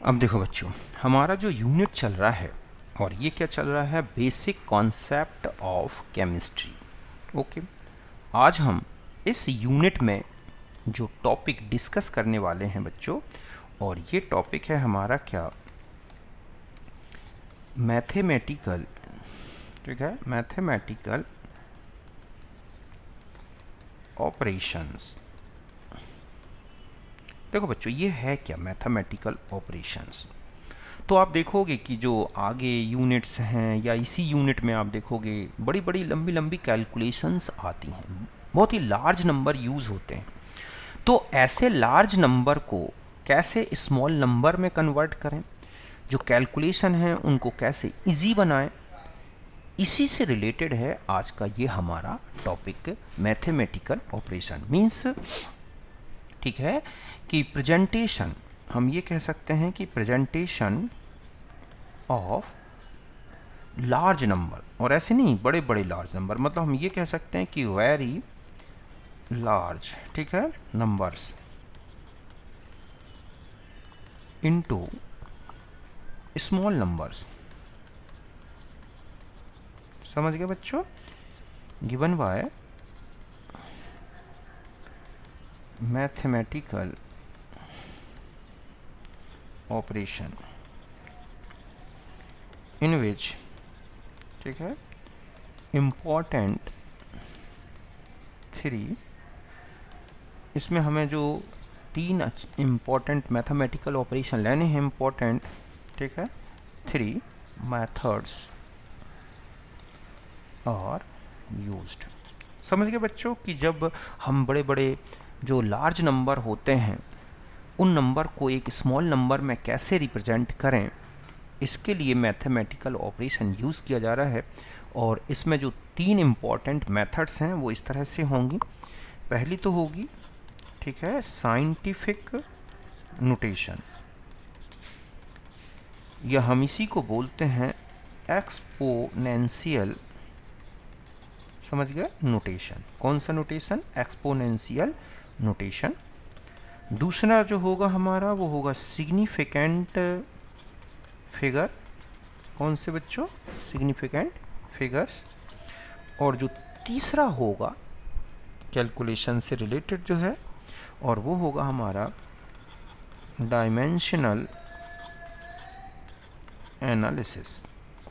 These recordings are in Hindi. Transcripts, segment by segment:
अब देखो बच्चों, हमारा जो यूनिट चल रहा है और ये क्या चल रहा है, basic concept of chemistry. Okay, आज हम इस यूनिट में जो टॉपिक डिस्कस करने वाले हैं बच्चों, और ये टॉपिक है हमारा क्या, मैथमेटिकल। ठीक है, मैथमेटिकल ऑपरेशंस। देखो बच्चों, ये है क्या मैथमेटिकल ऑपरेशंस। तो आप देखोगे कि जो आगे यूनिट्स हैं या इसी यूनिट में आप देखोगे बड़ी बड़ी लंबी लंबी कैलकुलेशंस आती हैं, बहुत ही लार्ज नंबर यूज़ होते हैं। तो ऐसे लार्ज नंबर को कैसे स्मॉल नंबर में कन्वर्ट करें, जो कैलकुलेशन है उनको कैसे इजी बनाएं, इसी से रिलेटेड है आज का ये हमारा टॉपिक, मैथमेटिकल ऑपरेशन मीन्स। ठीक है, कि प्रेजेंटेशन, हम ये कह सकते हैं कि प्रेजेंटेशन ऑफ लार्ज नंबर, और ऐसे नहीं बड़े बड़े लार्ज नंबर, मतलब हम ये कह सकते हैं कि वेरी लार्ज, ठीक है, नंबर्स इनटू स्मॉल नंबर्स। समझ गए बच्चों, given by mathematical operation in which, ठीक है, इम्पॉर्टेंट थ्री, इसमें हमें जो तीन इम्पॉर्टेंट मैथमेटिकल ऑपरेशन लेने हैं, इम्पॉर्टेंट, ठीक है, थ्री मेथड्स आर यूज्ड। समझ गए बच्चों कि जब हम बड़े बड़े जो लार्ज नंबर होते हैं उन नंबर को एक स्मॉल नंबर में कैसे रिप्रेजेंट करें, इसके लिए मैथमेटिकल ऑपरेशन यूज़ किया जा रहा है। और इसमें जो तीन इम्पॉर्टेंट मेथड्स हैं वो इस तरह से होंगी। पहली तो होगी, ठीक है, साइंटिफिक नोटेशन, या हम इसी को बोलते हैं एक्सपोनेंशियल। समझ गए, नोटेशन। कौन सा नोटेशन? Exponential notation. दूसरा जो होगा हमारा वो होगा सिग्निफिकेंट फिगर। कौन से बच्चों? Significant figures. और जो तीसरा होगा कैलकुलेशन से रिलेटेड जो है, और वो होगा हमारा डायमेंशनल एनालिसिस।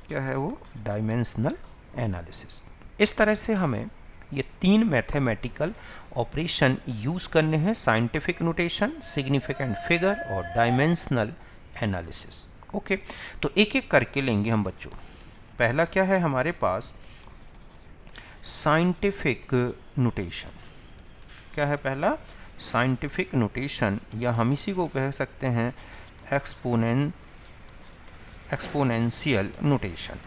क्या है वो? Dimensional analysis. इस तरह से हमें ये तीन मैथमेटिकल ऑपरेशन यूज़ करने हैं, साइंटिफिक नोटेशन, सिग्निफिकेंट फिगर और डायमेंशनल एनालिसिस। ओके, तो एक एक करके लेंगे हम बच्चों। पहला क्या है हमारे पास? Scientific notation. क्या है पहला? साइंटिफिक नोटेशन, या हम इसी को कह सकते हैं एक्सपोनेंशियल नोटेशन।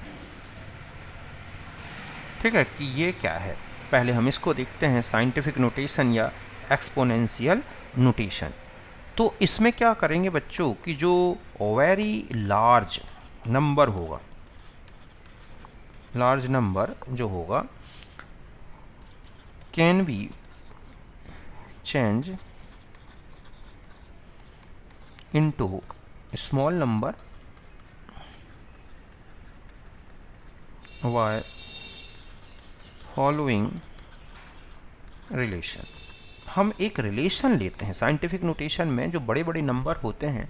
ठीक है, कि ये क्या है, पहले हम इसको देखते हैं, साइंटिफिक नोटेशन या एक्सपोनेंशियल नोटेशन। तो इसमें क्या करेंगे बच्चों कि जो वेरी लार्ज नंबर होगा, लार्ज नंबर जो होगा can be change into small number by following relation. हम एक रिलेशन लेते हैं साइंटिफिक नोटेशन में, जो बड़े बड़े नंबर होते हैं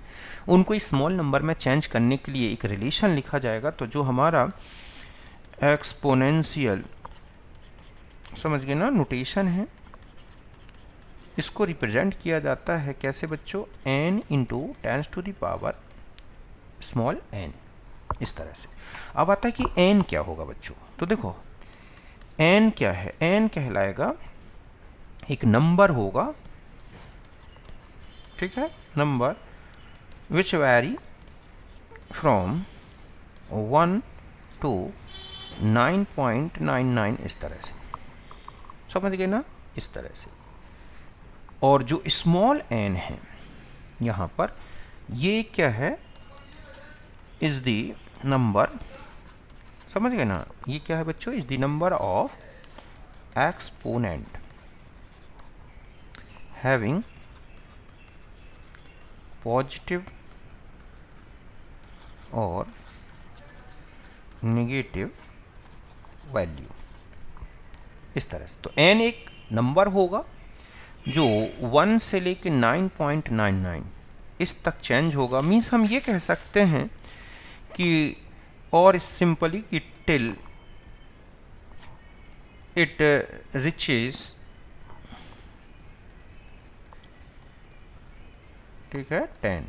उनको स्मॉल नंबर में चेंज करने के लिए एक रिलेशन लिखा जाएगा। तो जो हमारा एक्सपोनेंशियल, समझ गए ना, नोटेशन है, इसको रिप्रेजेंट किया जाता है कैसे बच्चों? n into 10 to the power small n, इस तरह से। अब आता है कि n क्या होगा बच्चों। तो देखो n क्या है? n कहलाएगा एक नंबर होगा, ठीक है, number which vary from 1 to 9.99, इस तरह से। समझ गए ना, इस तरह से। और जो स्मॉल n है यहाँ पर, ये क्या है? इज द नंबर, समझ गए ना, ये क्या है बच्चों? Is the number of exponent having positive और नेगेटिव वैल्यू, इस तरह से। तो n एक नंबर होगा जो 1 से लेके 9.99 इस तक चेंज होगा। मीन्स हम ये कह सकते हैं कि, और सिंपली कि टिल इट रिचेज, ठीक है, 10,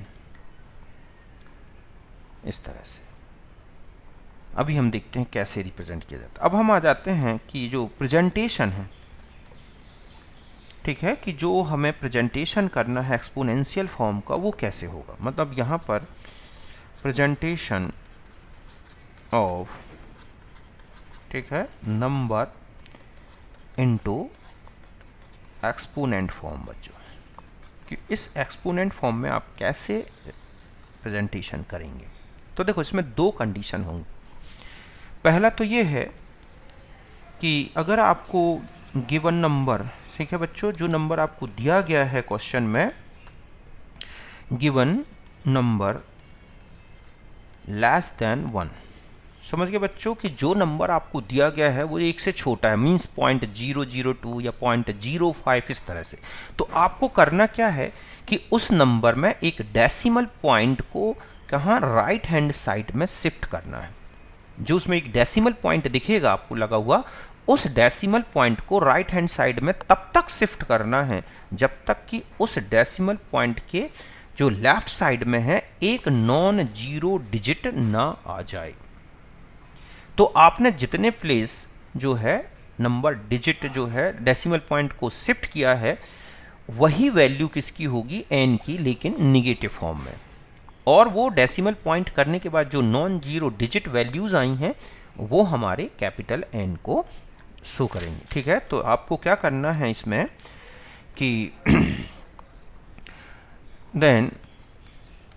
इस तरह से। अभी हम देखते हैं कैसे रिप्रेजेंट किया जाता है। अब हम आ जाते हैं कि जो प्रेजेंटेशन है, ठीक है, कि जो हमें प्रेजेंटेशन करना है एक्सपोनेंशियल फॉर्म का, वो कैसे होगा। मतलब यहाँ पर प्रेजेंटेशन ऑफ, ठीक है, नंबर इनटू एक्सपोनेंट फॉर्म बच्चों, कि इस एक्सपोनेंट फॉर्म में आप कैसे प्रेजेंटेशन करेंगे। तो देखो इसमें दो कंडीशन होंगी। पहला तो ये है कि अगर आपको गिवन नंबर, ठीक है बच्चों, जो नंबर आपको दिया गया है क्वेश्चन में, गिवन नंबर लेस देन 1, समझ गए बच्चों, कि जो नंबर आपको दिया गया है वो 1 से छोटा है, मीन्स 0.002 या 0.05 इस तरह से। तो आपको करना क्या है कि उस नंबर में एक डेसिमल पॉइंट को कहाँ, राइट हैंड साइड में शिफ्ट करना है। जो उसमें एक डेसिमल पॉइंट दिखेगा आपको लगा हुआ, उस डेसिमल पॉइंट को राइट हैंड साइड में तब तक शिफ्ट करना है जब तक कि उस डेसिमल पॉइंट के जो लेफ्ट साइड में है एक नॉन जीरो डिजिट ना आ जाए। तो आपने जितने प्लेस जो है नंबर डिजिट जो है डेसिमल पॉइंट को शिफ्ट किया है, वही वैल्यू किसकी होगी, n की, लेकिन निगेटिव फॉर्म में। और वो डेसिमल पॉइंट करने के बाद जो नॉन जीरो डिजिट वैल्यूज आई हैं वो हमारे कैपिटल N को शो करेंगे, ठीक है। तो आपको क्या करना है इसमें कि देन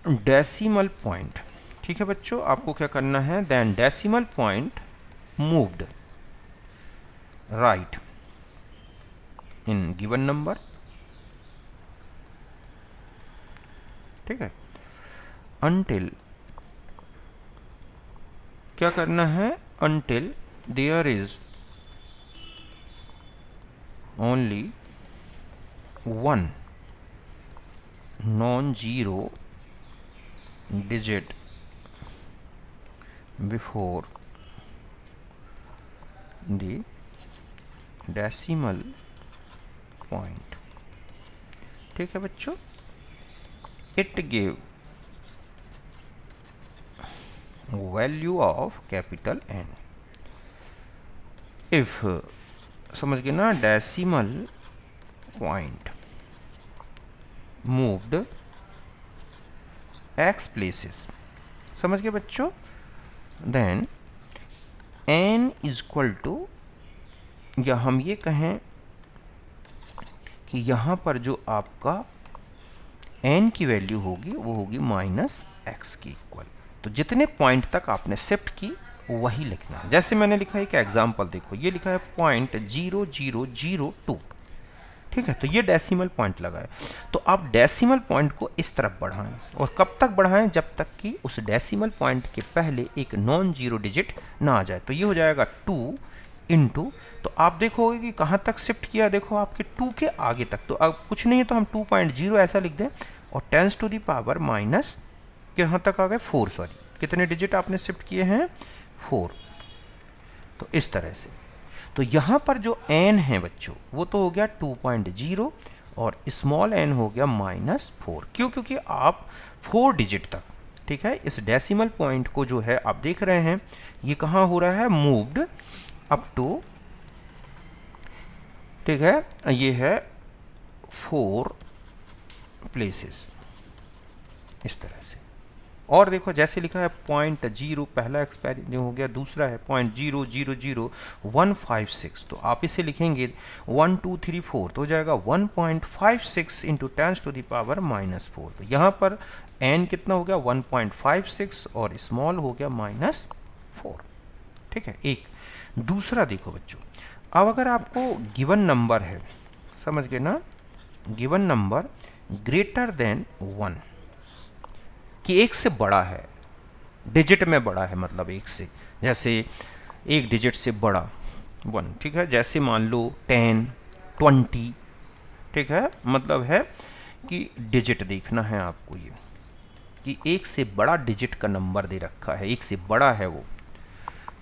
डेसिमल पॉइंट, ठीक है बच्चों, आपको क्या करना है, then decimal point moved right in given number, ठीक है, until, क्या करना है, until there is only one non-zero digit before the decimal point, ठीक है बच्चों। it gave value of capital N if, समझ गए ना, decimal point moved x places, समझ गए बच्चों, then n is equal to, या हम ये कहें कि यहाँ पर जो आपका n की वैल्यू होगी वो होगी -x की इक्वल। तो जितने पॉइंट तक आपने शिफ्ट की वही लिखना है। जैसे मैंने लिखा है, एक एग्जांपल देखो, ये लिखा है 0.0002, ठीक है, तो ये डेसिमल पॉइंट लगा है। तो आप डेसिमल पॉइंट को इस तरफ बढ़ाएं, और कब तक बढ़ाएं, जब तक कि उस डेसिमल पॉइंट के पहले एक नॉन जीरो डिजिट ना आ जाए। तो ये हो जाएगा 2 इंटू, तो आप देखोगे कि कहाँ तक शिफ्ट किया, देखो आपके 2 के आगे तक। तो अब कुछ नहीं है तो हम 2.0 ऐसा लिख दें, और 10 टू दी पावर माइनस, कहाँ तक आ गए, 4, सॉरी, कितने डिजिट आपने शिफ्ट किए हैं, 4। तो इस तरह से, तो यहाँ पर जो n है बच्चों वो तो हो गया 2.0 और स्मॉल n हो गया -4। क्यों, क्योंकि आप 4 डिजिट तक, ठीक है, इस डेसिमल पॉइंट को जो है आप देख रहे हैं ये कहाँ हो रहा है, मूव्ड अप टू, ठीक है, ये है 4 प्लेसेस, इस तरह से। और देखो जैसे लिखा है 0.0, पहला एक्सपेरिमेंट हो गया, दूसरा है 0.000156, तो आप इसे लिखेंगे 1 2 3 4, तो हो जाएगा 1.56 इंटू 10 टू द पावर -4। तो यहाँ पर n कितना हो गया, 1.56, और स्मॉल हो गया -4, ठीक है। एक दूसरा देखो बच्चों, अब अगर आपको गिवन नंबर है, समझ गए ना, गिवन नंबर ग्रेटर देन 1, कि 1 से बड़ा है, डिजिट में बड़ा है मतलब एक से, जैसे एक डिजिट से बड़ा 1, ठीक है। जैसे मान लो 10, 20, ठीक है। मतलब है कि डिजिट देखना है आपको, ये कि एक से बड़ा डिजिट का नंबर दे रखा है, एक से बड़ा है वो।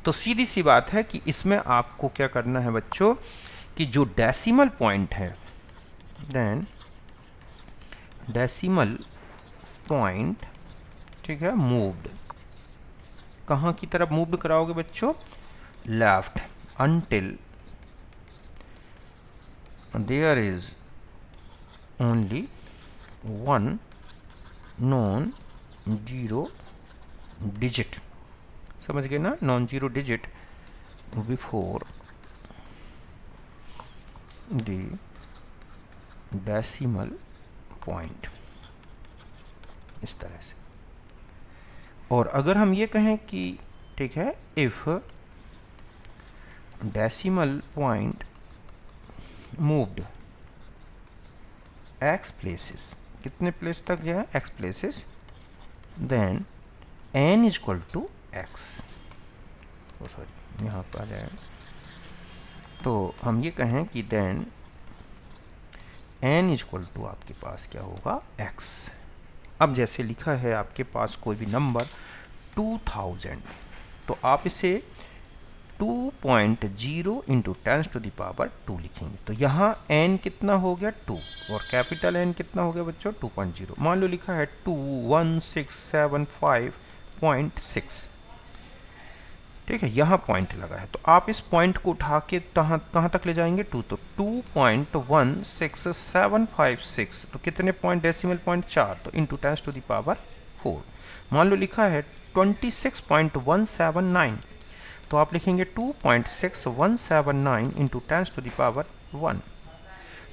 तो सीधी सी बात है कि इसमें आपको क्या करना है बच्चों, कि जो डेसिमल पॉइंट है, देन डेसिमल पॉइंट, ठीक है, मूव्ड, कहाँ की तरफ मूव्ड कराओगे बच्चों, left, until there is only one non zero digit, समझ गए ना, non zero digit before the decimal point, इस तरह से। और अगर हम ये कहें कि ठीक है, if decimal point moved x places, कितने प्लेस तक जो है x places, then n is equal to x, sorry यहाँ पर आ जाए, तो हम ये कहें कि then n is equal to आपके पास क्या होगा, x। अब जैसे लिखा है आपके पास कोई भी नंबर 2000, तो आप इसे 2.0 इंटू 10⁻² लिखेंगे। तो यहाँ n कितना हो गया 2, और कैपिटल N कितना हो गया बच्चों 2.0। मान लो लिखा है 21675.6, ठीक है, यहाँ पॉइंट लगा है, तो आप इस पॉइंट को उठा के कहाँ तक ले जाएंगे 2, तो 2.16756, तो कितने पॉइंट, डेसिमल पॉइंट 4, तो इंटू 10⁻⁴। मान लो लिखा है 26.179, तो आप लिखेंगे 2.6179 इंटू 10⁻⁴।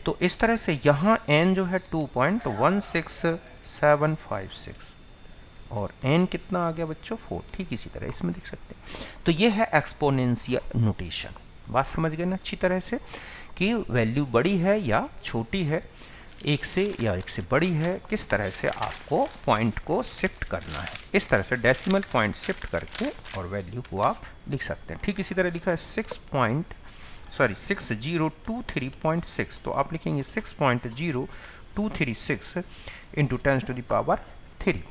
तो इस तरह से यहाँ n जो है 2.16756 और n कितना आ गया बच्चों 4, ठीक इसी तरह इसमें देख सकते हैं। तो ये है एक्सपोनेंशियल नोटेशन। बात समझ गए ना अच्छी तरह से, कि वैल्यू बड़ी है या छोटी है, एक से या एक से बड़ी है, किस तरह से आपको पॉइंट को शिफ्ट करना है। इस तरह से डेसिमल पॉइंट शिफ्ट करके और वैल्यू को आप लिख सकते हैं। ठीक इसी तरह लिखा है 6023.6, तो आप लिखेंगे 6.0236 इंटू 10⁻3।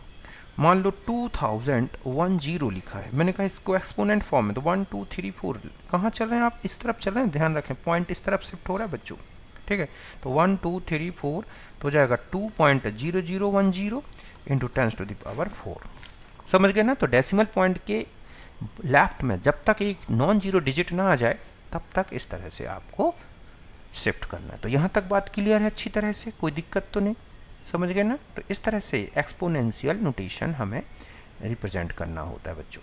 मान लो 2010 लिखा है, मैंने कहा इसको एक्सपोनेंट फॉर्म में, तो 1 2 3 4 कहाँ चल रहे हैं आप, इस तरफ चल रहे हैं, ध्यान रखें पॉइंट इस तरफ शिफ्ट हो रहा है बच्चों, ठीक है। तो 1 2 3 4 तो जाएगा 2.0010 इंटू 10⁻⁴। समझ गए ना। तो डेसिमल पॉइंट के लेफ्ट में जब तक एक नॉन जीरो डिजिट ना आ जाए तब तक इस तरह से आपको शिफ्ट करना है। तो यहाँ तक बात क्लियर है अच्छी तरह से, कोई दिक्कत तो नहीं, समझ गए ना। तो इस तरह से एक्सपोनेंशियल नोटेशन हमें रिप्रेजेंट करना होता है बच्चों।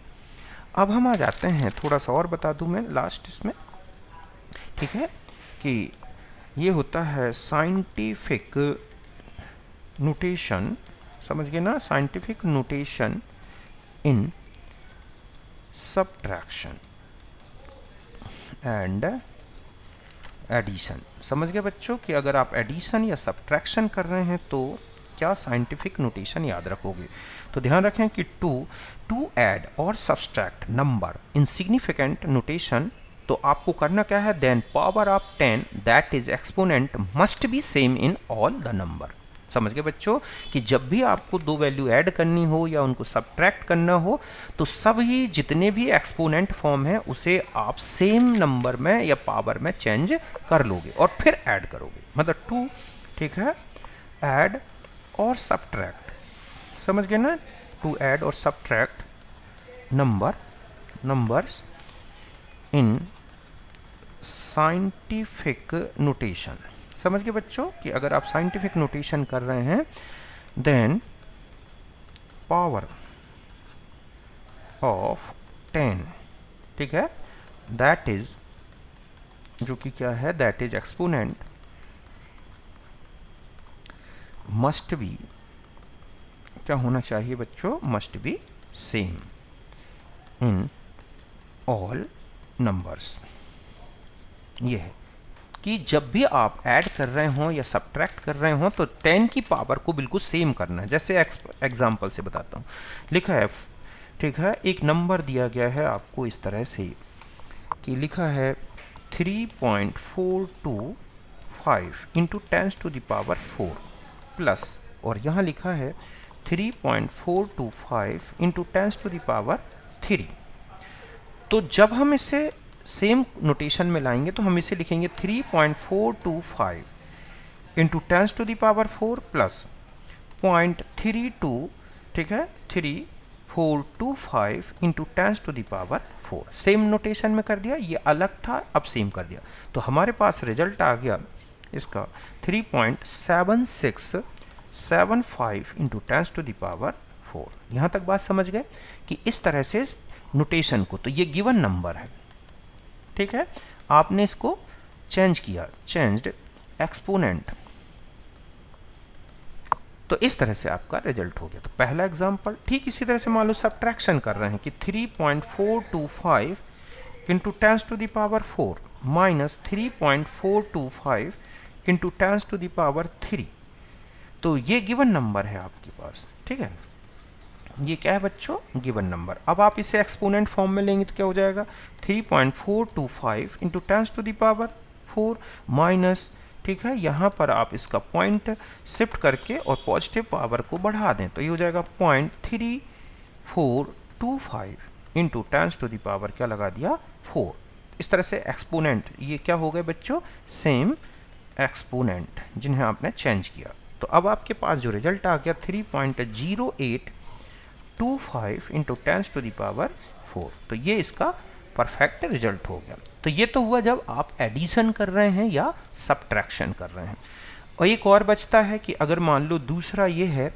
अब हम आ जाते हैं, थोड़ा सा और बता दूं मैं लास्ट इसमें, ठीक है, कि ये होता है साइंटिफिक नोटेशन, समझ गए ना, scientific notation in subtraction and addition. समझ गए बच्चों कि अगर आप एडिशन या सब्ट्रैक्शन कर रहे हैं तो क्या साइंटिफिक नोटेशन याद रखोगे। तो ध्यान रखें कि टू ऐड और subtract number in significant notation, तो आपको करना क्या है, then power of 10 that is exponent must be same in all the number. समझ गए बच्चों कि जब भी आपको दो वैल्यू ऐड करनी हो या उनको सब्ट्रैक्ट करना हो तो सभी जितने भी एक्सपोनेंट फॉर्म है उसे आप सेम नंबर में या पावर में चेंज कर लोगे और फिर ऐड करोगे, मतलब 2, ठीक है, ऐड और सब्ट्रैक्ट। समझ गए ना, टू ऐड और subtract numbers in scientific notation. समझ गए बच्चों कि अगर आप साइंटिफिक नोटेशन कर रहे हैं देन पावर ऑफ 10, ठीक है, दैट इज, जो कि क्या है, that is exponent must B, क्या होना चाहिए बच्चों, must be same in all numbers. ये है कि जब भी आप ऐड कर रहे हो या सब्ट्रैक्ट कर रहे हो तो 10 की पावर को बिल्कुल सेम करना है। जैसे एग्जांपल से बताता हूँ, लिखा है, ठीक है, एक नंबर दिया गया है आपको इस तरह से कि लिखा है 3.425 into 10 to the power 4 plus, और यहाँ लिखा है 3.425 इंटू 10 टू द पावर 3। तो जब हम इसे सेम नोटेशन में लाएंगे तो हम इसे लिखेंगे 3.425 into 10 to the power 4 plus 0.32, ठीक है, 3425 into 10 to the power 4। Same notation में कर दिया, ये अलग था अब सेम कर दिया, तो हमारे पास रिजल्ट आ गया इसका 3.7675 इंटू 10 टू द पावर 4। यहाँ तक बात समझ गए कि इस तरह से नोटेशन को, तो ये गिवन नंबर है, ठीक है, आपने इसको चेंज किया, चेंज्ड एक्सपोनेंट, तो इस तरह से आपका रिजल्ट हो गया। तो पहला एग्जांपल, ठीक इसी तरह से मान लो सब्ट्रैक्शन कर रहे हैं कि 3.425 into 10 to the power 4 minus 3.425 into 10 to the power 3। तो ये गिवन नंबर है आपके पास, ठीक है, ये क्या है बच्चों, गिवन नंबर। अब आप इसे एक्सपोनेंट फॉर्म में लेंगे तो क्या हो जाएगा 3.425 into 10 to the power 4 minus, ठीक है, यहाँ पर आप इसका पॉइंट शिफ्ट करके और पॉजिटिव पावर को बढ़ा दें तो ये हो जाएगा 0.3425 इंटू 10 टू द पावर क्या लगा दिया 4। इस तरह से एक्सपोनेंट, ये क्या हो गए बच्चों, सेम एक्सपोनेंट जिन्हें आपने चेंज किया। तो अब आपके पास जो रिजल्ट आ गया 3.0825 इंटू 10 टू द पावर 4, तो ये इसका परफेक्ट रिजल्ट हो गया। तो ये तो हुआ जब आप एडिशन कर रहे हैं या सब्ट्रैक्शन कर रहे हैं। और एक और बचता है कि अगर मान लो दूसरा ये है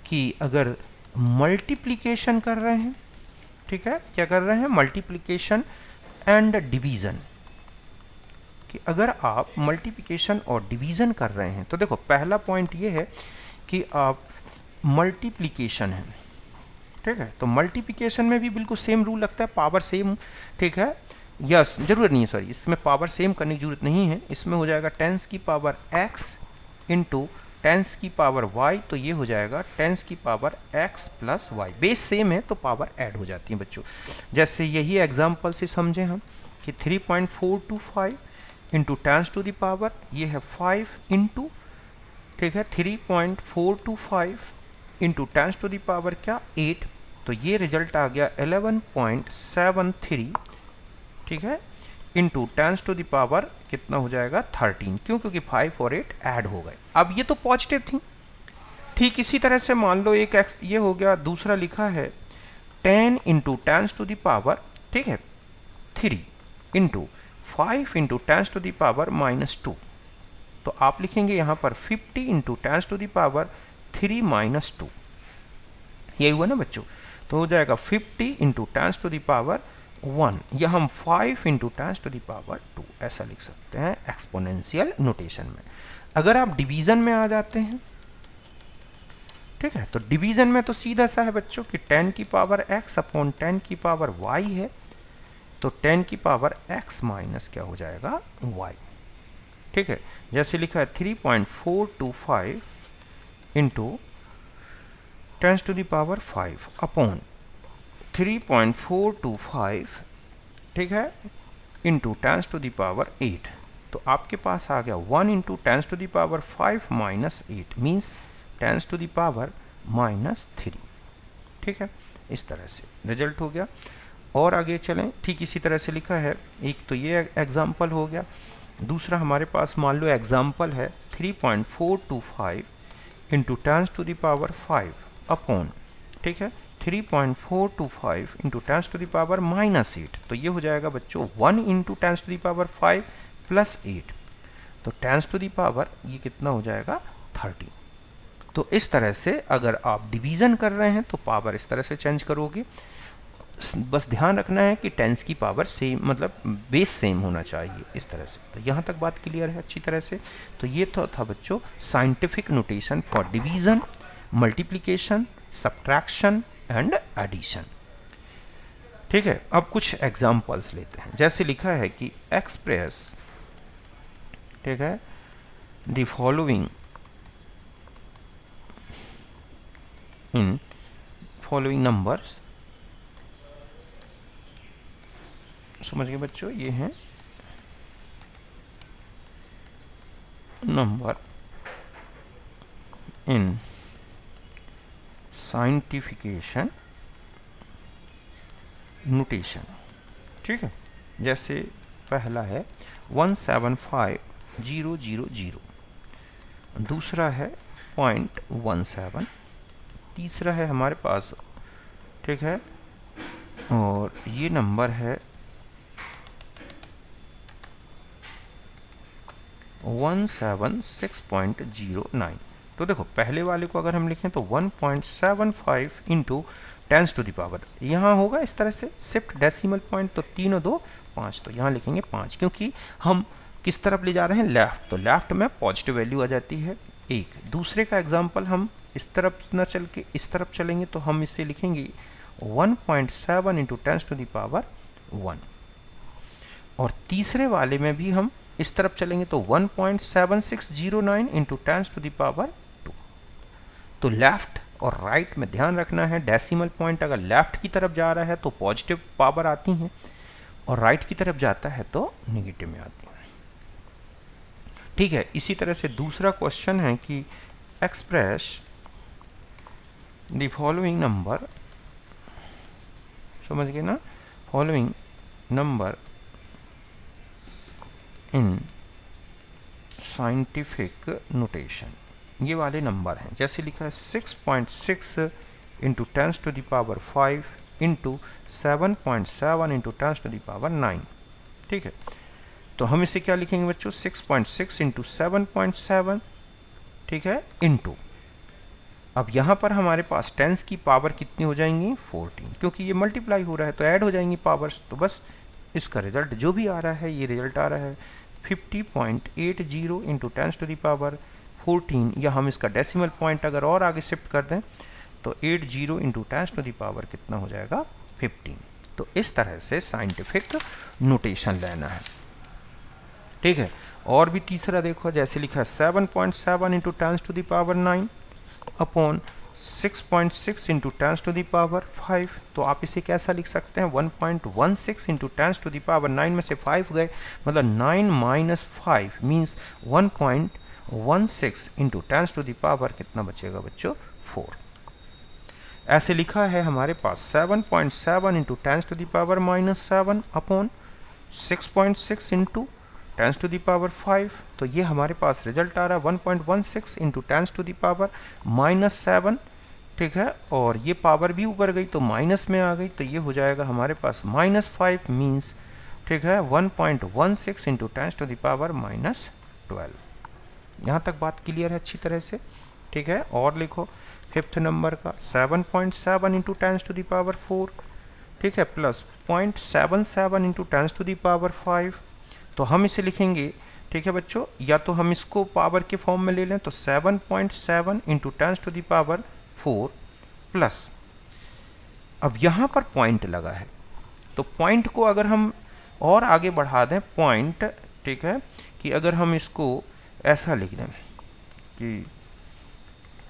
कि अगर मल्टीप्लिकेशन कर रहे हैं, ठीक है, क्या कर रहे हैं, मल्टीप्लिकेशन एंड डिवीज़न, कि अगर आप मल्टीप्लिकेशन और डिवीज़न कर रहे हैं तो देखो पहला पॉइंट ये है कि आप मल्टीप्लिकेशन है, ठीक है, तो मल्टीप्लिकेशन में भी बिल्कुल सेम रूल लगता है, पावर सेम, ठीक है, यस जरूरत नहीं है, सॉरी इसमें पावर सेम करने की जरूरत नहीं है। इसमें हो जाएगा 10 की पावर x इंटू 10 की पावर y, तो ये हो जाएगा 10 की power x plus y। Base same है तो पावर ऐड हो जाती है बच्चों। जैसे यही एग्जांपल से समझें हम कि 3.425 इंटू 10 टू द पावर, ये है 5 इंटू, ठीक है, 3.425 इंटू 10 टू द पावर क्या 8, तो ये रिजल्ट आ गया 11.73, ठीक है, इंटू 10 टू द पावर कितना हो जाएगा 13, क्यों, क्योंकि 5 और 8 ऐड हो गए। अब ये तो पॉजिटिव थी। ठीक इसी तरह से मान लो एक एक्स ये हो गया, दूसरा लिखा है 10 इंटू 10 टू द पावर, ठीक है, 3 into 5 into 10 to the power minus 2, तो आप लिखेंगे यहाँ पर 50 इंटू 10 टू द पावर 3 माइनस 2, यही हुआ ना बच्चों। तो हो जाएगा 50 इंटू 10 टू द पावर 1, या हम 5 इंटू 10 टू द पावर 2 ऐसा लिख सकते हैं एक्सपोनेंशियल नोटेशन में। अगर आप डिवीजन में आ जाते हैं, ठीक है, तो डिवीजन में तो सीधा सा है बच्चों कि 10 की पावर x अपॉन 10 की पावर y है, तो 10 की पावर x माइनस क्या हो जाएगा y, ठीक है। जैसे लिखा है 3.425 into 10 to the power 5 upon 3.425, ठीक है, इंटू 10 टू द पावर 8, तो आपके पास आ गया 1 into 10 to the power 5 minus 8 means 10 to the power minus 3, ठीक है, इस तरह से रिजल्ट हो गया। और आगे चलें, ठीक इसी तरह से लिखा है, एक तो ये एग्जाम्पल हो गया, दूसरा हमारे पास मान लो एग्जाम्पल है 3.425 into 10 to the power 5 upon, ठीक है, 3.425 into 10 to the power minus 8, तो ये हो जाएगा बच्चों 1 into 10 to the power 5 plus 8, तो 10 टू द पावर ये कितना हो जाएगा 30। तो इस तरह से अगर आप डिवीज़न कर रहे हैं तो पावर इस तरह से चेंज करोगे। बस ध्यान रखना है कि 10 की पावर सेम, मतलब बेस सेम होना चाहिए इस तरह से। तो यहाँ तक बात क्लियर है अच्छी तरह से। तो ये तो था बच्चों scientific notation for division, multiplication, subtraction and addition, ठीक है। अब कुछ एग्जांपल्स लेते हैं। जैसे लिखा है कि एक्सप्रेस, ठीक है, the following in following numbers समझ गए बच्चों, ये हैं नंबर इन साइंटिफिकेशन नोटेशन। ठीक है, जैसे पहला है 175,000, दूसरा है 0.17, तीसरा है हमारे पास, ठीक है, और ये नंबर है 176.09। तो देखो पहले वाले को अगर हम लिखें तो 1.75 इंटू 10 टू द पावर, यहाँ होगा इस तरह से शिफ्ट डेसिमल पॉइंट, तो 3 और 2 5, तो यहाँ लिखेंगे 5, क्योंकि हम किस तरफ ले जा रहे हैं, लेफ्ट, तो लेफ्ट में पॉजिटिव वैल्यू आ जाती है। एक दूसरे का एग्जाम्पल हम इस तरफ ना चल के इस तरफ चलेंगे, तो हम इसे लिखेंगे 1.7 इंटू 10 टू द पावर 1, और तीसरे वाले में भी हम इस तरफ चलेंगे तो 1.7609 इंटू 10 टू द पावर 2। तो लेफ्ट और राइट में ध्यान रखना है, डेसिमल पॉइंट अगर लेफ्ट की तरफ जा रहा है तो पॉजिटिव पावर आती हैं, और राइट की तरफ जाता है तो नेगेटिव में आती हैं। ठीक है, इसी तरह से दूसरा क्वेश्चन है कि एक्सप्रेस द फॉलोइंग नंबर, समझ गए ना, following number in scientific notation. ये वाले नंबर हैं, जैसे लिखा है 6.6 into 10 to the power 5 into 7.7 into 10 to the power 9। ठीक है, तो हम इसे क्या लिखेंगे बच्चों, 6.6 इंटू 7.7, ठीक है, इंटू, अब यहाँ पर हमारे पास 10 की पावर कितनी हो जाएंगी, 14, क्योंकि ये मल्टीप्लाई हो रहा है तो ऐड हो जाएंगी पावर्स, तो बस इसका रिजल्ट जो भी आ रहा है, ये रिजल्ट आ रहा है 50.80 इंटू 10 टू द पावर 14, या हम इसका डेसिमल पॉइंट अगर और आगे शिफ्ट कर दें तो 80 इंटू 10 टू द पावर कितना हो जाएगा, 15। तो इस तरह से साइंटिफिक नोटेशन लेना है। ठीक है, और भी तीसरा देखो, जैसे लिखा है 7.7 into 10 to the power 9 upon 6.6 into 10 to the power 5, तो आप इसे कैसा लिख सकते हैं, 1.16 इंटू 10 टू द पावर 9 में से 5 गए, मतलब 9 minus 5 means 1.16 into 10 to the power कितना बचेगा बच्चों, 4। ऐसे लिखा है हमारे पास 7.7 into 10 to the power minus 7 upon 6.6 into 10 to the power 5, तो ये हमारे पास रिजल्ट आ रहा है 1.16 into 10 to the power minus 7। ठीक है, और ये पावर भी ऊपर गई तो माइनस में आ गई, तो ये हो जाएगा हमारे पास माइनस 5 मीन्स, ठीक है, 1.16 into 10 to the power minus 12। यहाँ तक बात क्लियर है अच्छी तरह से। ठीक है, और लिखो फिफ्थ नंबर का 7.7 इंटू 10 टू द पावर 4, ठीक है, plus 0.77 into 10 to the power 5, तो हम इसे लिखेंगे, ठीक है बच्चों, या तो हम इसको पावर के फॉर्म में ले लें तो 7.7 into 10 to the power 4 plus, अब यहाँ पर पॉइंट लगा है तो पॉइंट को अगर हम और आगे बढ़ा दें पॉइंट, ठीक है, कि अगर हम इसको ऐसा लिख दें कि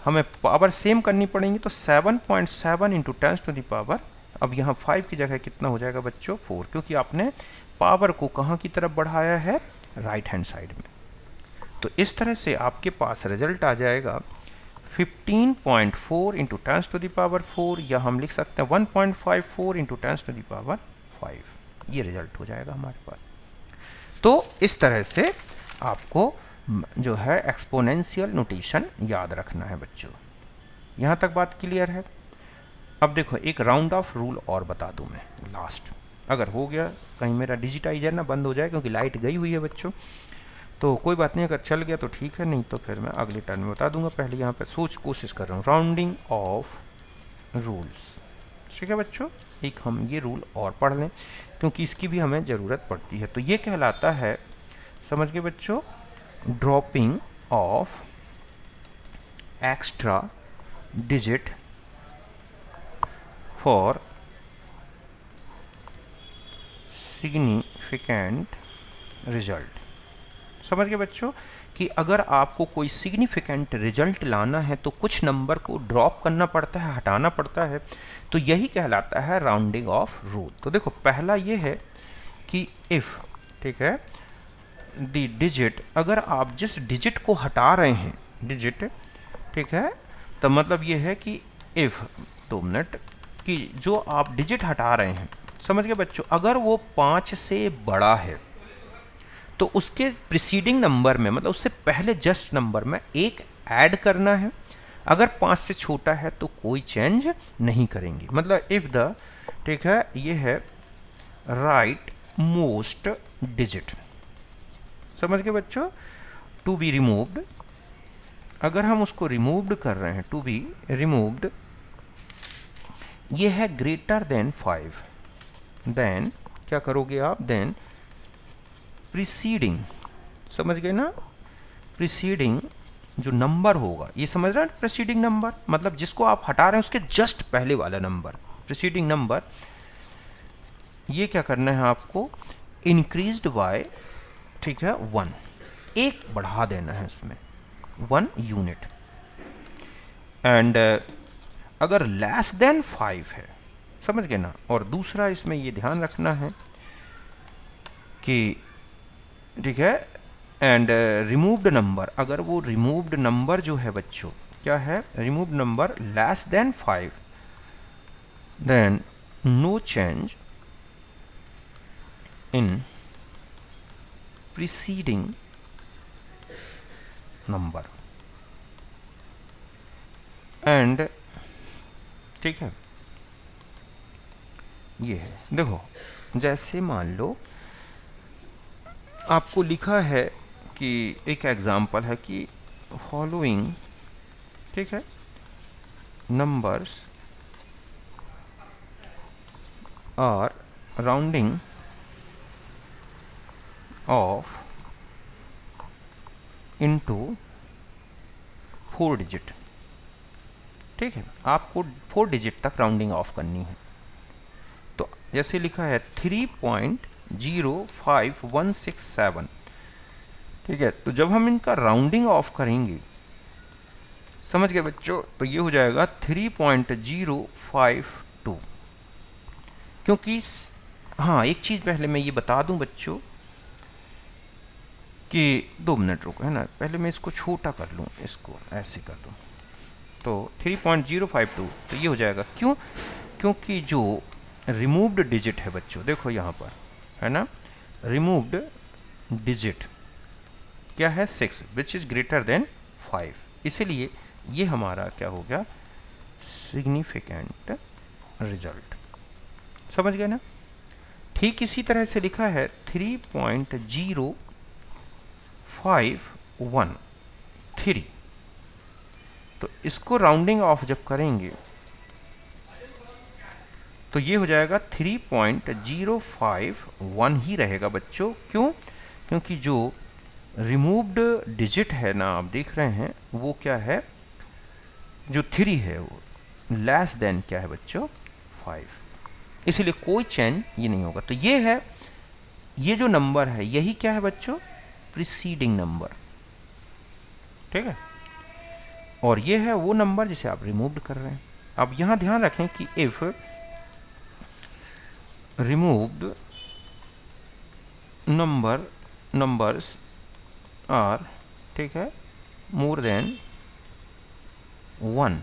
हमें पावर सेम करनी पड़ेगी, तो 7.7 इंटू 10 टू द पावर, अब यहाँ 5 की जगह कितना हो जाएगा बच्चों, 4, क्योंकि आपने पावर को कहाँ की तरफ बढ़ाया है, राइट हैंड साइड में। तो इस तरह से आपके पास रिजल्ट आ जाएगा 15.4 इंटू 10 टू द पावर 4, या हम लिख सकते हैं 1.54 इंटू 10 टू द पावर 5, ये रिजल्ट हो जाएगा हमारे पास। तो इस तरह से आपको जो है एक्सपोनेंशियल नोटेशन याद रखना है बच्चों। यहाँ तक बात क्लियर है। अब देखो एक राउंड ऑफ रूल और बता दूँ मैं लास्ट, अगर हो गया कहीं मेरा डिजिटाइजर ना बंद हो जाए, क्योंकि लाइट गई हुई है बच्चों, तो कोई बात नहीं, अगर चल गया तो ठीक है, नहीं तो फिर मैं अगले टर्न में बता दूंगा। पहले यहाँ पे कोशिश कर रहा हूँ, राउंडिंग ऑफ रूल्स। ठीक है बच्चों, एक हम ये रूल और पढ़ लें क्योंकि इसकी भी हमें ज़रूरत पड़ती है। तो ये कहलाता है, समझ गए बच्चों, dropping of extra digit for significant result. समझ गए बच्चों कि अगर आपको कोई सिग्निफिकेंट रिजल्ट लाना है तो कुछ नंबर को ड्रॉप करना पड़ता है, हटाना पड़ता है, तो यही कहलाता है राउंडिंग ऑफ रूल। तो देखो पहला ये है कि इफ़, ठीक है, द डिजिट, अगर आप जिस डिजिट को हटा रहे हैं, डिजिट, ठीक है, तो मतलब ये है कि इफ़, 2 मिनट, कि जो आप डिजिट हटा रहे हैं, समझ गए बच्चों, अगर वो 5 से बड़ा है तो उसके प्रीसीडिंग नंबर में, मतलब उससे पहले जस्ट नंबर में एक ऐड करना है। अगर 5 से छोटा है तो कोई चेंज नहीं करेंगे। मतलब इफ़ द, ठीक है, ये है राइट मोस्ट डिजिट, समझ गए बच्चों, टू बी रिमूव्ड, अगर हम उसको रिमूव्ड कर रहे हैं, टू बी रिमूव्ड, ये है ग्रेटर देन 5, देन क्या करोगे आप, देन प्रीसीडिंग, समझ गए ना, प्रीसीडिंग जो नंबर होगा, ये समझ रहे हैं, प्रीसीडिंग नंबर मतलब जिसको आप हटा रहे हैं उसके जस्ट पहले वाला नंबर, प्रीसीडिंग नंबर, ये क्या करना है आपको, इंक्रीज्ड बाय, ठीक है, 1, एक बढ़ा देना है इसमें, 1 यूनिट। एंड अगर लेस देन 5 है, समझ गए ना, और दूसरा इसमें ये ध्यान रखना है कि, ठीक है, एंड रिमूव्ड नंबर, अगर वो रिमूव्ड नंबर जो है बच्चों, क्या है, removed number less than 5, then no change in preceding number. And, ठीक है, ये है, देखो, जैसे मान लो आपको लिखा है कि एक एग्जाम्पल है कि फॉलोइंग, ठीक है, numbers are rounding off into 4 digit, ठीक है, आपको 4 डिजिट तक राउंडिंग ऑफ करनी है। तो जैसे लिखा है 3.05167, ठीक है, तो जब हम इनका राउंडिंग ऑफ करेंगे, समझ गए बच्चों, तो ये हो जाएगा 3.052, क्योंकि हाँ, एक चीज़ पहले मैं ये बता दूं बच्चों कि 2 मिनट रुको, है ना, पहले मैं इसको छोटा कर लूँ, इसको ऐसे कर दूँ, तो 3.052, तो ये हो जाएगा, क्यों, क्योंकि जो रिमूव्ड डिजिट है बच्चों, देखो यहाँ पर, है ना, रिमूव्ड डिजिट क्या है, 6, विच इज़ ग्रेटर देन 5, इसलिए ये हमारा क्या हो गया, सिग्निफिकेंट रिजल्ट, समझ गए ना। ठीक इसी तरह से लिखा है 3.0513, तो इसको राउंडिंग ऑफ जब करेंगे तो ये हो जाएगा 3.051 ही रहेगा बच्चों, क्यों, क्योंकि जो रिमूव्ड डिजिट है ना, आप देख रहे हैं, वो क्या है, जो 3 है, वो लेस देन क्या है बच्चों, 5, इसलिए कोई चेंज ये नहीं होगा। तो ये है, ये जो नंबर है यही क्या है बच्चों, प्रीसीडिंग नंबर, ठीक है, और ये है वो नंबर जिसे आप रिमूव कर रहे हैं। अब यहां ध्यान रखें कि इफ रिमूव्ड नंबर्स आर, ठीक है, more than 1,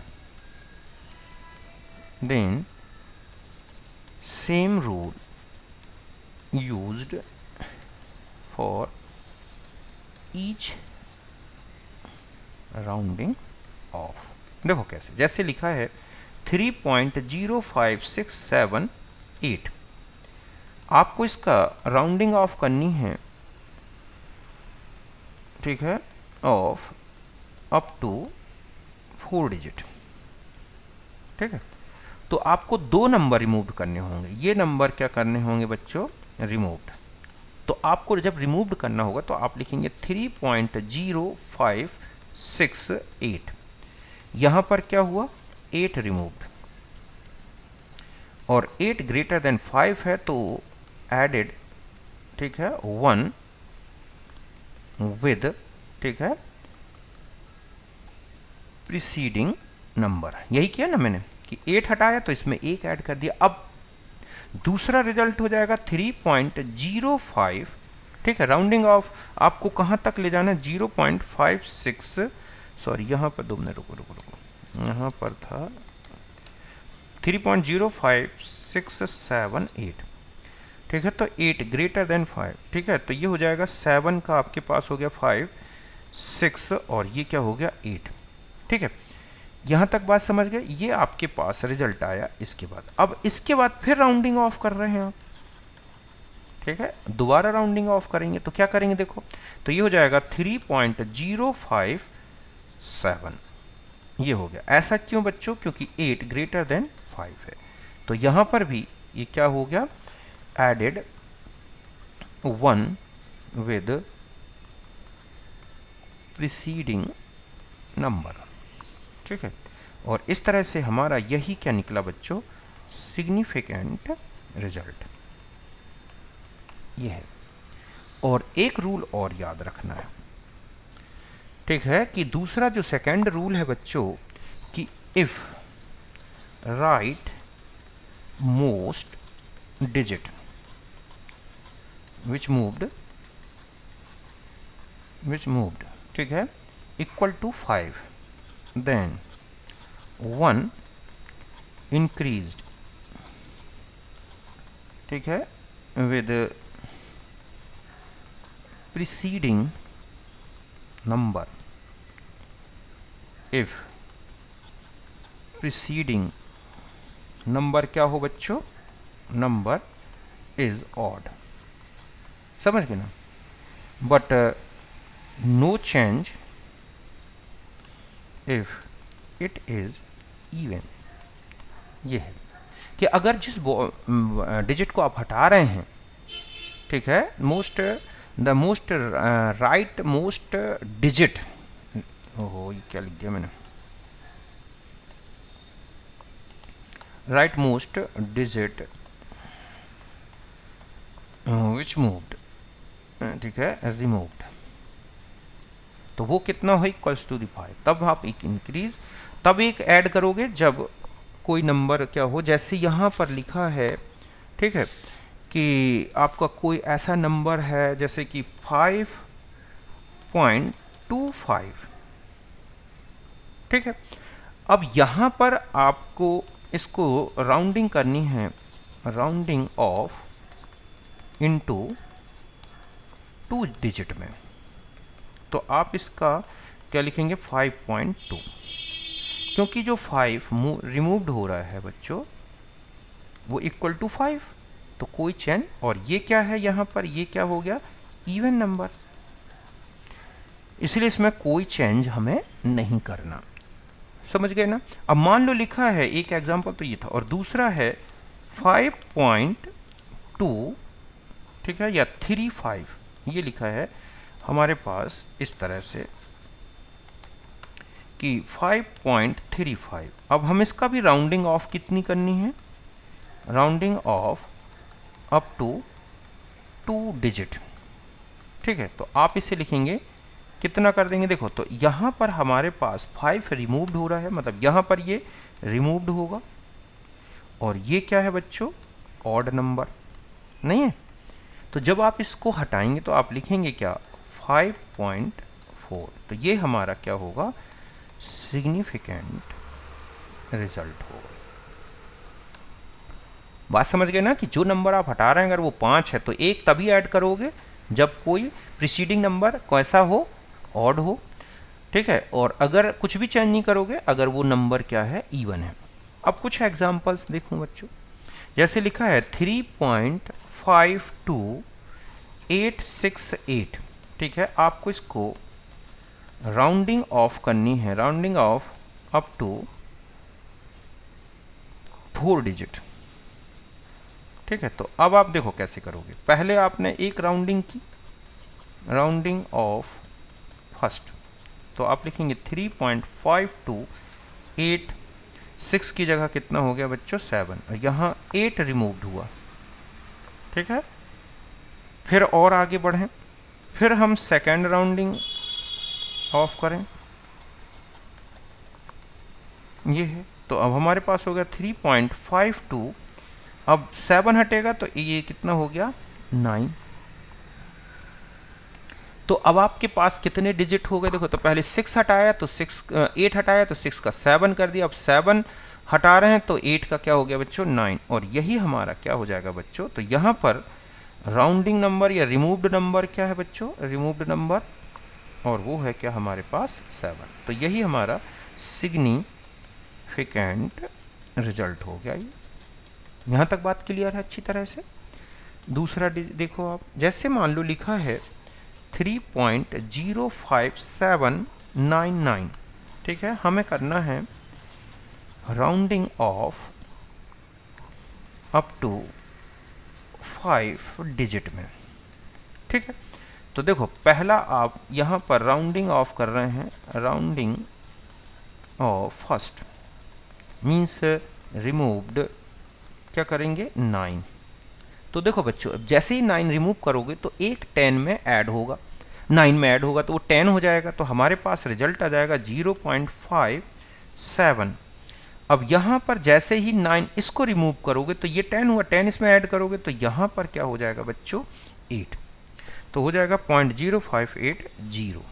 then same rule used for each rounding off। देखो कैसे, जैसे लिखा है 3.05678, आपको इसका राउंडिंग ऑफ करनी है, ठीक है, ऑफ अप टू 4 डिजिट, ठीक है, तो आपको 2 नंबर रिमूव करने होंगे, ये नंबर क्या करने होंगे बच्चों, रिमूव्ड। तो आपको जब रिमूव्ड करना होगा तो आप लिखेंगे 3.0568, यहां पर क्या हुआ, 8 रिमूव्ड, और 8 ग्रेटर देन 5 है तो एडेड, ठीक है, 1 विद, ठीक है, प्रीसीडिंग नंबर, यही किया ना मैंने कि 8 हटाया तो इसमें 1 ऐड कर दिया। अब दूसरा रिजल्ट हो जाएगा 3.05, ठीक है। राउंडिंग ऑफ आपको कहाँ तक ले जाना है, 0.56, सॉरी यहाँ पर 2 मिनट रुको रुको रुको, यहाँ पर था 3.05678, ठीक है। तो 8 ग्रेटर देन 5, ठीक है। तो ये हो जाएगा 7 का आपके पास हो गया 5, 6 और ये क्या हो गया 8, ठीक है। यहाँ तक बात समझ गए, ये आपके पास रिजल्ट आया। इसके बाद अब इसके बाद फिर राउंडिंग ऑफ कर रहे हैं आप, ठीक है। दोबारा राउंडिंग ऑफ करेंगे तो क्या करेंगे देखो, तो ये हो जाएगा 3.057, ये हो गया। ऐसा क्यों बच्चों, क्योंकि 8 ग्रेटर देन 5 है। तो यहाँ पर भी ये क्या हो गया, एडेड 1 विद प्रीसीडिंग नंबर, ठीक है। और इस तरह से हमारा यही क्या निकला बच्चों, सिग्निफिकेंट रिजल्ट ये है। और एक रूल और याद रखना है, ठीक है, कि दूसरा जो सेकंड रूल है बच्चों, कि if right most digit which moved, ठीक है, इक्वल टू 5, देन 1 इंक्रीज्ड, ठीक है, with preceding number if preceding number क्या हो बच्चों, नंबर इज ऑड, समझ गए ना। But no change if it is even, ये है कि अगर जिस डिजिट को आप हटा रहे हैं, ठीक है, the most right most digit, ओहो ये क्या लिख दिया मैंने, राइट मोस्ट डिजिट विच मूव्ड, ठीक है, रिमूव्ड, तो वो कितना हो, इक्वल्स टू द 5। तब आप एक इंक्रीज, तब एक ऐड करोगे जब कोई नंबर क्या हो, जैसे यहाँ पर लिखा है, ठीक है, कि आपका कोई ऐसा नंबर है जैसे कि 5.25, ठीक है। अब यहाँ पर आपको इसको राउंडिंग करनी है, राउंडिंग ऑफ इनटू 2 डिजिट में, तो आप इसका क्या लिखेंगे 5.2, क्योंकि जो 5 रिमूव्ड हो रहा है बच्चों वो इक्वल टू 5, तो कोई चेंज, और ये क्या है यहाँ पर, ये क्या हो गया इवन नंबर, इसलिए इसमें कोई चेंज हमें नहीं करना, समझ गए ना। अब मान लो लिखा है, एक एग्जांपल तो ये था, और दूसरा है 5.2, ठीक है, या 35, ये लिखा है हमारे पास इस तरह से कि 5.35। अब हम इसका भी राउंडिंग ऑफ कितनी करनी है, rounding off up to 2 digit, ठीक है। तो आप इसे लिखेंगे, कितना कर देंगे देखो, तो यहाँ पर हमारे पास 5 रिमूव्ड हो रहा है, मतलब यहाँ पर ये रिमूव्ड होगा, और ये क्या है बच्चों, ऑड नंबर नहीं है। तो जब आप इसको हटाएंगे तो आप लिखेंगे क्या 5.4, तो ये हमारा क्या होगा, सिग्निफिकेंट रिजल्ट होगा। बात समझ गए ना, कि जो नंबर आप हटा रहे हैं अगर वो 5 है तो एक तभी ऐड करोगे जब कोई प्रीसीडिंग नंबर कैसा हो, ऑड हो, ठीक है। और अगर कुछ भी चेंज नहीं करोगे अगर वो नंबर क्या है, इवन है। अब कुछ एग्जांपल्स देखूं बच्चों, जैसे लिखा है 3.52868, ठीक है। आपको इसको राउंडिंग ऑफ करनी है, rounding off up to 4 digit, ठीक है। तो अब आप देखो कैसे करोगे, पहले आपने एक राउंडिंग की, राउंडिंग ऑफ फर्स्ट, तो आप लिखेंगे 3.5286 की जगह कितना हो गया बच्चों 7, यहाँ 8 रिमूव्ड हुआ, ठीक है। फिर और आगे बढ़ें, फिर हम सेकेंड राउंडिंग ऑफ करें, ये है, तो अब हमारे पास हो गया 3.52 अब 7 हटेगा तो ये कितना हो गया 9। तो अब आपके पास कितने डिजिट हो गए, देखो तो पहले 6 हटाया तो 8 हटाया तो 6 का 7 कर दिया, अब 7 हटा रहे हैं तो 8 का क्या हो गया बच्चों 9। और यही हमारा क्या हो जाएगा बच्चों, तो यहाँ पर राउंडिंग नंबर या रिमूव्ड नंबर क्या है बच्चों, रिमूव्ड नंबर, और वो है क्या हमारे पास 7। तो यही हमारा सिग्निफिकेंट रिजल्ट हो गया। यहाँ तक बात क्लियर है अच्छी तरह से। दूसरा देखो आप, जैसे मान लो लिखा है 3.05799, ठीक है, हमें करना है rounding off up to 5 digit में, ठीक है। तो देखो पहला आप यहाँ पर राउंडिंग ऑफ कर रहे हैं, rounding off first means removed क्या करेंगे 9। तो देखो बच्चों जैसे ही 9 रिमूव करोगे तो एक 10 में ऐड होगा, 9 में ऐड होगा तो वो 10 हो जाएगा, तो हमारे पास रिजल्ट आ जाएगा 0.57। अब यहाँ पर जैसे ही 9 इसको रिमूव करोगे तो ये 10 हुआ, 10 इसमें ऐड करोगे तो यहाँ पर क्या हो जाएगा बच्चों 8, तो हो जाएगा 0.0580।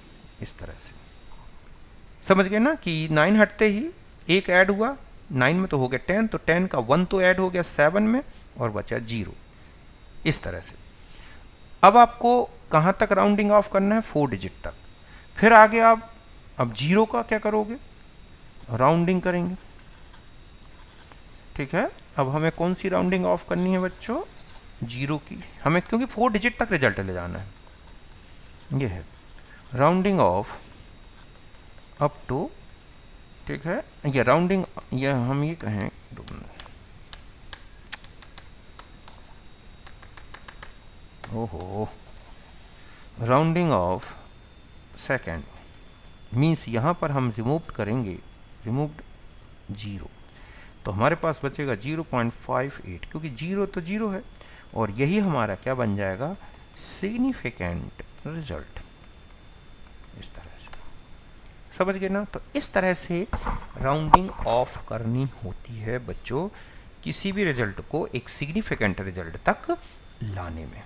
इस तरह से समझ गए ना कि 9 हटते ही एक ऐड हुआ, 9 में तो हो गया 10, तो 10 का 1 तो ऐड हो गया 7 में और बचा 0। इस तरह से अब आपको कहाँ तक राउंडिंग ऑफ करना है 4 डिजिट तक। फिर आगे आप अब 0 का क्या करोगे, राउंडिंग करेंगे, ठीक है। अब हमें कौन सी राउंडिंग ऑफ करनी है बच्चों 0 की, हमें क्योंकि 4 डिजिट तक रिजल्ट ले जाना है। ये है राउंडिंग ऑफ अप टू, ठीक है, ये राउंडिंग, ये हम ये कहें ओहो, राउंडिंग ऑफ सेकेंड मीन्स यहाँ पर हम रिमूव करेंगे, रिमूव्ड 0, तो हमारे पास बचेगा 0.58, क्योंकि 0 तो 0 है, और यही हमारा क्या बन जाएगा सिग्निफिकेंट रिजल्ट। इस तरह से समझ गए ना। तो इस तरह से राउंडिंग ऑफ करनी होती है बच्चों किसी भी रिजल्ट को एक सिग्निफिकेंट रिजल्ट तक लाने में।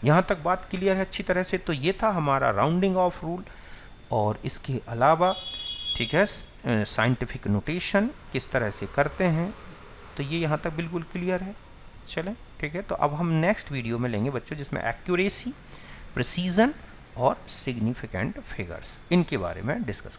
यहाँ तक बात क्लियर है अच्छी तरह से। तो ये था हमारा राउंडिंग ऑफ रूल, और इसके अलावा ठीक है साइंटिफिक नोटेशन किस तरह से करते हैं, तो ये यहाँ तक बिल्कुल क्लियर है। चलें ठीक है, तो अब हम नेक्स्ट वीडियो में लेंगे बच्चों जिसमें एक्यूरेसी, प्रिसीजन और सिग्निफिकेंट फिगर्स इनके बारे में डिस्कस